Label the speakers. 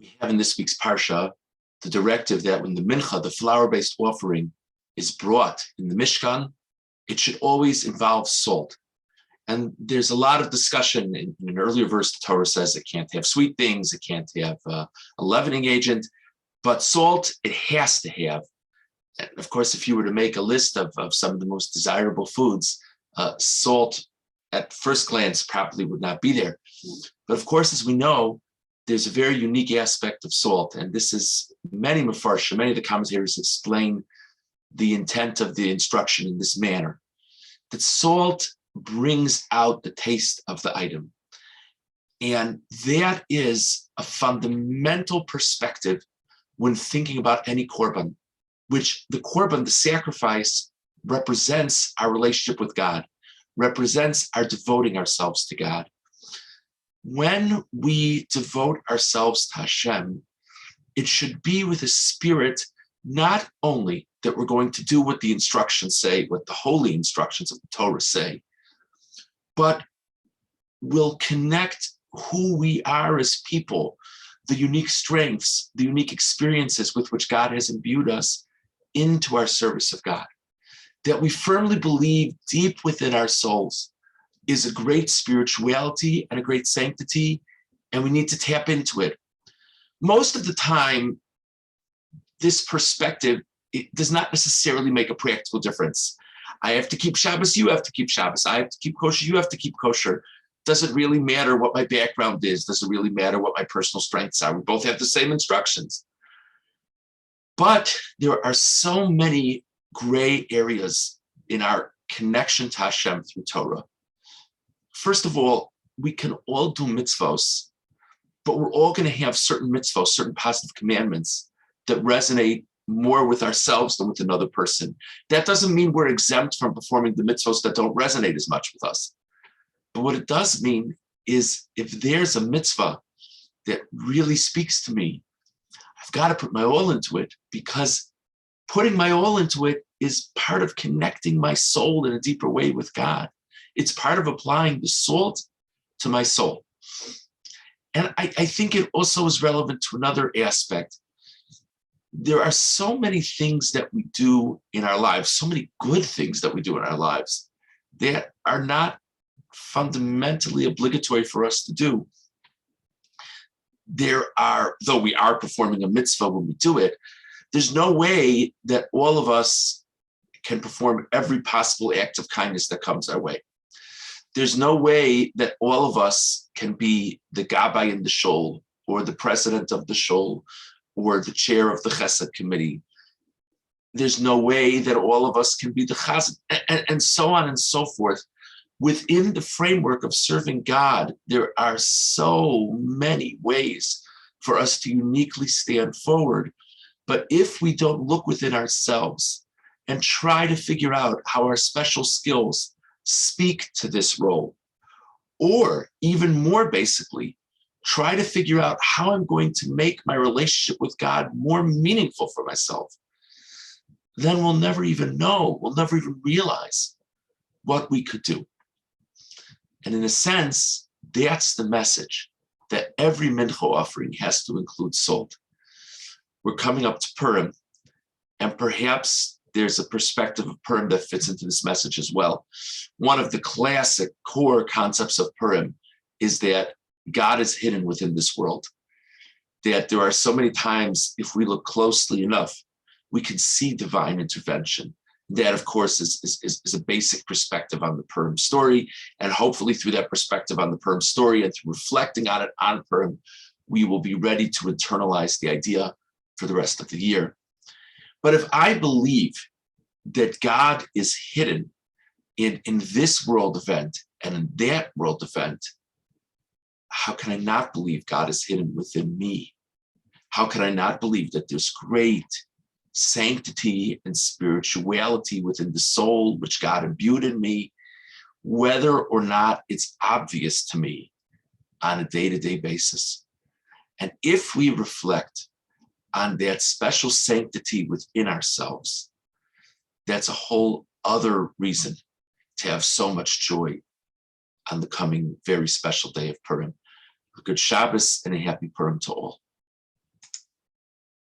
Speaker 1: We have in this week's Parsha the directive that when the mincha, the flour-based offering, is brought in the Mishkan, it should always involve salt. And there's a lot of discussion. In an earlier verse, the Torah says it can't have sweet things, it can't have a leavening agent, but salt it has to have. And of course, if you were to make a list of some of the most desirable foods, salt at first glance probably would not be there. But of course, as we know, there's a very unique aspect of salt. And this is many of the commentators explain the intent of the instruction in this manner, that salt brings out the taste of the item. And that is a fundamental perspective when thinking about any korban, which the korban, the sacrifice, represents our relationship with God, represents our devoting ourselves to God. When we devote ourselves to Hashem, it should be with a spirit not only that we're going to do what the instructions say, what the holy instructions of the Torah say, but we'll connect who we are as people, the unique strengths, the unique experiences with which God has imbued us into our service of God. That we firmly believe deep within our souls is a great spirituality and a great sanctity, and we need to tap into it. Most of the time, this perspective, it does not necessarily make a practical difference. I have to keep Shabbos, you have to keep Shabbos. I have to keep kosher, you have to keep kosher. Does it really matter what my background is? Does it really matter what my personal strengths are? We both have the same instructions. But there are so many gray areas in our connection to Hashem through Torah. First of all, we can all do mitzvos, but we're all going to have certain mitzvos, certain positive commandments that resonate more with ourselves than with another person. That doesn't mean we're exempt from performing the mitzvos that don't resonate as much with us. But what it does mean is if there's a mitzvah that really speaks to me, I've got to put my all into it, because putting my all into it is part of connecting my soul in a deeper way with God. It's part of applying the salt to my soul. And I think it also is relevant to another aspect. There are so many things that we do in our lives, so many good things that we do in our lives that are not fundamentally obligatory for us to do. Though we are performing a mitzvah when we do it, there's no way that all of us can perform every possible act of kindness that comes our way. There's no way that all of us can be the gabbai in the shul, or the president of the shul, or the chair of the chesed committee. There's no way that all of us can be the chazan, and so on and so forth. Within the framework of serving God, there are so many ways for us to uniquely stand forward. But if we don't look within ourselves and try to figure out how our special skills speak to this role, or even more basically, try to figure out how I'm going to make my relationship with God more meaningful for myself, then we'll never even know, we'll never even realize what we could do. And in a sense, that's the message, that every mincha offering has to include salt. We're coming up to Purim, and perhaps there's a perspective of Purim that fits into this message as well. One of the classic core concepts of Purim is that God is hidden within this world, that there are so many times, if we look closely enough, we can see divine intervention. That, of course, is a basic perspective on the Purim story. And hopefully through that perspective on the Purim story and through reflecting on it on Purim, we will be ready to internalize the idea for the rest of the year. But if I believe that God is hidden in this world event and in that world event, how can I not believe God is hidden within me? How can I not believe that there's great sanctity and spirituality within the soul which God imbued in me, whether or not it's obvious to me on a day-to-day basis? And if we reflect on that special sanctity within ourselves, that's a whole other reason to have so much joy on the coming very special day of Purim. A good Shabbos and a happy Purim to all.